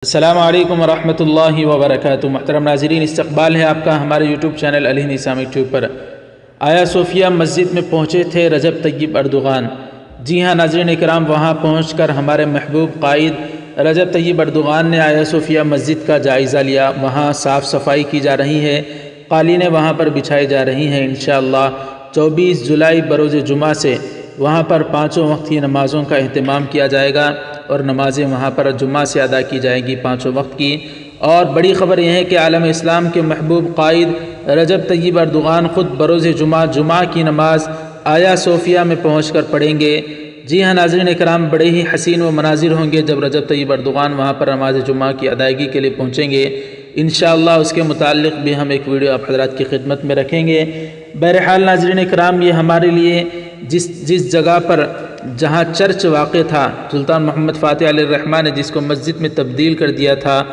السلام علیکم ورحمۃ اللہ وبرکاتہ۔ محترم ناظرین، استقبال ہے آپ کا ہمارے یوٹیوب چینل الہند اسلامک ٹیوب پر۔ آیا صوفیہ مسجد میں پہنچے تھے رجب طیب اردوغان۔ جی ہاں ناظرین اکرام، وہاں پہنچ کر ہمارے محبوب قائد رجب طیب اردوغان نے آیا صوفیہ مسجد کا جائزہ لیا۔ وہاں صاف صفائی کی جا رہی ہے، قالینیں وہاں پر بچھائی جا رہی ہیں۔ انشاءاللہ 24 جولائی بروز جمعہ سے وہاں پر 5 وقت کی نمازوں کا اہتمام کیا جائے گا اور نمازیں وہاں پر جمعہ سے ادا کی جائیں گی 5 وقت کی۔ اور بڑی خبر یہ ہے کہ عالم اسلام کے محبوب قائد رجب طیب اردوغان خود بروز جمعہ کی نماز آیا صوفیہ میں پہنچ کر پڑھیں گے۔ جی ہاں ناظرین اکرام، بڑے ہی حسین و مناظر ہوں گے جب رجب طیب اردوغان وہاں پر نماز جمعہ کی ادائیگی کے لیے پہنچیں گے۔ انشاءاللہ اس کے متعلق بھی ہم ایک ویڈیو آپ حضرات کی خدمت میں رکھیں گے۔ بہرحال ناظرین اکرام، یہ ہمارے لیے جس جگہ پر جہاں چرچ واقع تھا، سلطان محمد فاتح علیہ الرحمٰن نے جس کو مسجد میں تبدیل کر دیا تھا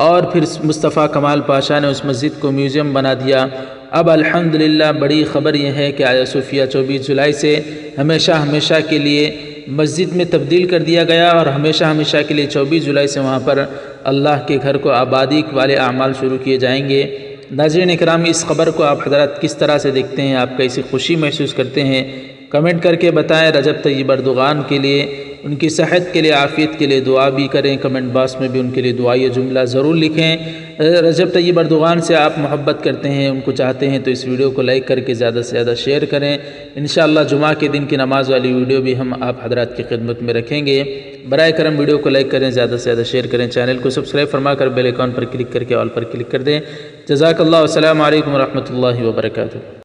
اور پھر مصطفیٰ کمال پاشا نے اس مسجد کو میوزیم بنا دیا۔ اب الحمدللہ بڑی خبر یہ ہے کہ آیا صوفیہ 24 جولائی سے ہمیشہ کے لیے مسجد میں تبدیل کر دیا گیا اور ہمیشہ کے لیے 24 جولائی سے وہاں پر اللہ کے گھر کو آبادی والے اعمال شروع کیے جائیں گے۔ ناظرین اکرام، اس خبر کو آپ حضرات کس طرح سے دیکھتے ہیں؟ آپ کیسی خوشی محسوس کرتے ہیں؟ کمنٹ کر کے بتائیں۔ رجب طیب اردوغان کے لیے، ان کی صحت کے لیے، عافیت کے لیے دعا بھی کریں۔ کمنٹ باکس میں بھی ان کے لیے دعائی جملہ ضرور لکھیں۔ رجب طیب اردوغان سے آپ محبت کرتے ہیں، ان کو چاہتے ہیں تو اس ویڈیو کو لائک کر کے زیادہ سے زیادہ شیئر کریں۔ انشاءاللہ جمعہ کے دن کی نماز والی ویڈیو بھی ہم آپ حضرات کی خدمت میں رکھیں گے۔ برائے کرم ویڈیو کو لائک کریں، زیادہ سے زیادہ شیئر کریں، چینل کو سبسکرائب فرما کر بیل آئیکن پر کلک کر کے آل پر کلک کر دیں۔ جزاک اللہ، السلام علیکم ورحمۃ اللہ وبرکاتہ۔